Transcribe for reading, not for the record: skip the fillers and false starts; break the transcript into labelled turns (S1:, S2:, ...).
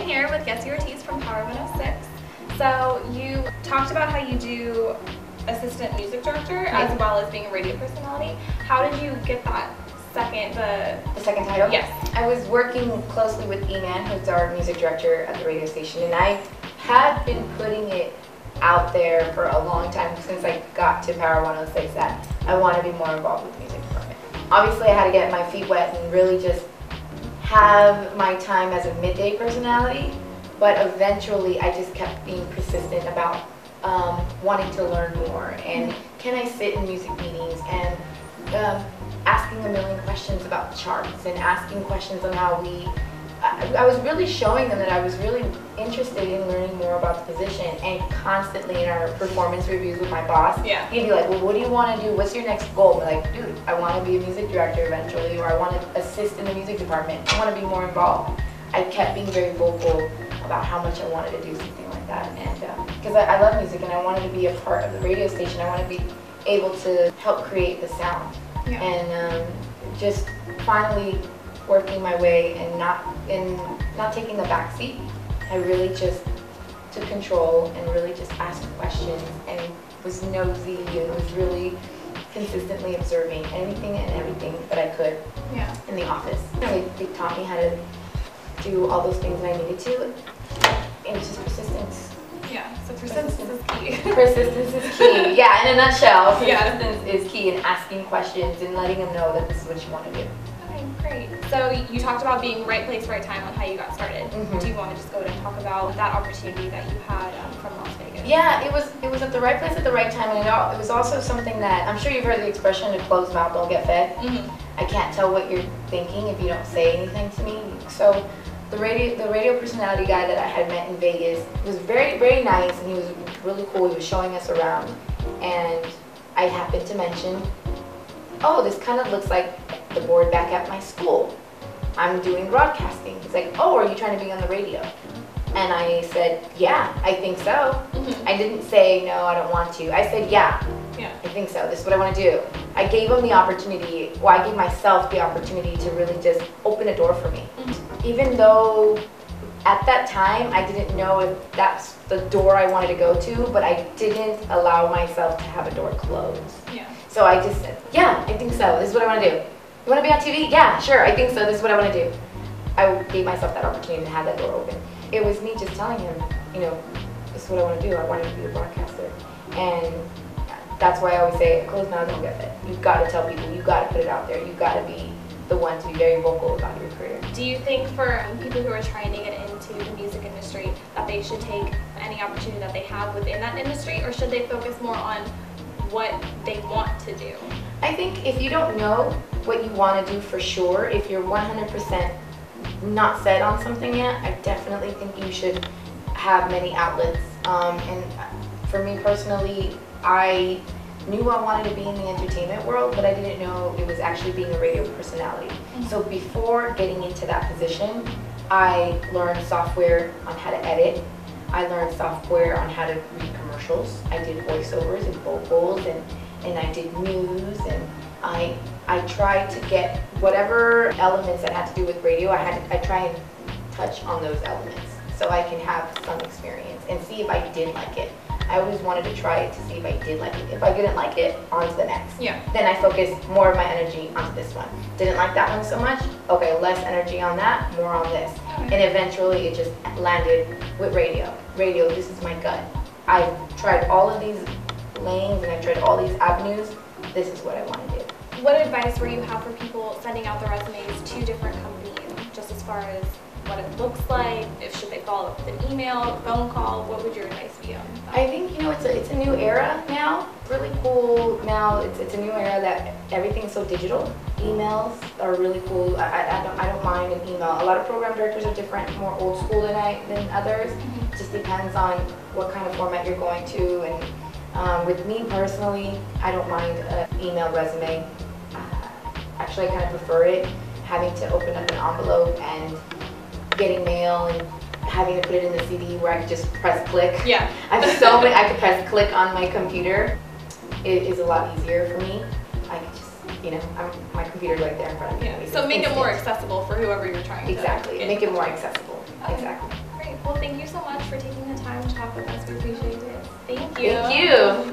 S1: I'm here with Yesi Ortiz from Power 106. So you talked about how you do assistant music director as well as being a radio personality. How did you get that second,
S2: the second title?
S1: Yes.
S2: I was working closely with E-Man, who's our music director at the radio station, and I had been putting it out there for a long time since I got to Power 106 that I want to be more involved with the music department. Obviously I had to get my feet wet and really just have my time as a midday personality, but eventually I just kept being persistent about wanting to learn more, and can I sit in music meetings and asking a million questions about charts and asking questions on how I was really showing them that I was really interested in learning more about the position, and constantly in our performance reviews with my boss, he'd be like, well, what do you want to do? What's your next goal? I'm like, dude, I want to be a music director eventually, or I want to assist in the music department. I want to be more involved. I kept being very vocal about how much I wanted to do something like that, and because I love music and I wanted to be a part of the radio station. I want to be able to help create the sound, and just finally working my way and not taking the back seat. I really just took control and really just asked questions and was nosy and was really consistently observing anything and everything that I could in the office. They taught me how to do all those things that I needed to, and it's just persistence.
S1: Yeah, so persistence is key.
S2: Persistence is key. Yeah, in a nutshell, persistence is key in asking questions and letting them know that this is what you want to do.
S1: Okay, great. So you talked about being right place, right time on how you got started. Do you want to just go ahead and talk about that opportunity that you had from Las Vegas?
S2: Yeah, it was at the right place at the right time, and it was also something that, I'm sure you've heard the expression, a closed mouth don't get fed. I can't tell what you're thinking if you don't say anything to me. So the radio personality guy that I had met in Vegas was very, very nice, and he was really cool. He was showing us around, and I happened to mention, oh, this kind of looks like the board back at my school. I'm doing broadcasting. He's like, oh, are you trying to be on the radio? And I said, yeah, I think so. I didn't say, no, I don't want to. I said, yeah, I think so. This is what I want to do. I gave him the opportunity, well, I gave myself the opportunity to really just open a door for me. Even though at that time I didn't know if that's the door I wanted to go to, but I didn't allow myself to have a door closed. So I just said, yeah, I think so. This is what I want to do. You want to be on TV? Yeah, sure, I think so. This is what I want to do. I gave myself that opportunity to have that door open. It was me just telling him, you know, this is what I want to do. I wanted to be a broadcaster. And that's why I always say, closed mouths don't get fed. You've got to tell people. You've got to put it out there. You've got to be the one to be very vocal about your career.
S1: Do you think for people who are trying to get into the music industry that they should take any opportunity that they have within that industry, or should they focus more on what they want to do?
S2: I think if you don't know what you want to do for sure, if you're 100% not set on something yet, I definitely think you should have many outlets. And for me personally, I knew I wanted to be in the entertainment world, but I didn't know it was actually being a radio personality. So before getting into that position, I learned software on how to edit. I learned software on how to read commercials. I did voiceovers and vocals, and I did news, and I tried to get whatever elements that had to do with radio. I try and touch on those elements so I can have some experience and see if I did like it. I always wanted to try it to see if I did like it. If I didn't like it, on to the next. Then I focused more of my energy onto this one. Didn't like that one so much? Okay, less energy on that, more on this. And eventually it just landed with radio. Radio, this is my gut. I've tried all of these lanes and I've tried all these avenues. This is what I want to do.
S1: What advice would you have for people sending out their resumes to different companies, just as far as what it looks like? If should they follow up with an email, phone call? What would your advice be on that?
S2: I think, you know, it's a new era now. Really cool now. It's a new era that everything's so digital. Emails are really cool. I don't mind an email. A lot of program directors are different, more old school than others. It just depends on what kind of format you're going to. And with me personally, I don't mind an email resume. Actually, I kind of prefer it, having to open up an envelope and getting mail and having to put it in the CD where I could just press click. I have so many, I could press click on my computer. It is a lot easier for me. I could just, you know, my computer's right there in front of me.
S1: So make it more accessible for whoever you're trying to
S2: Exactly, make it more accessible. Exactly.
S1: Well, thank you so much for taking the time to talk with us. We appreciate it. Thank you.
S2: Thank you.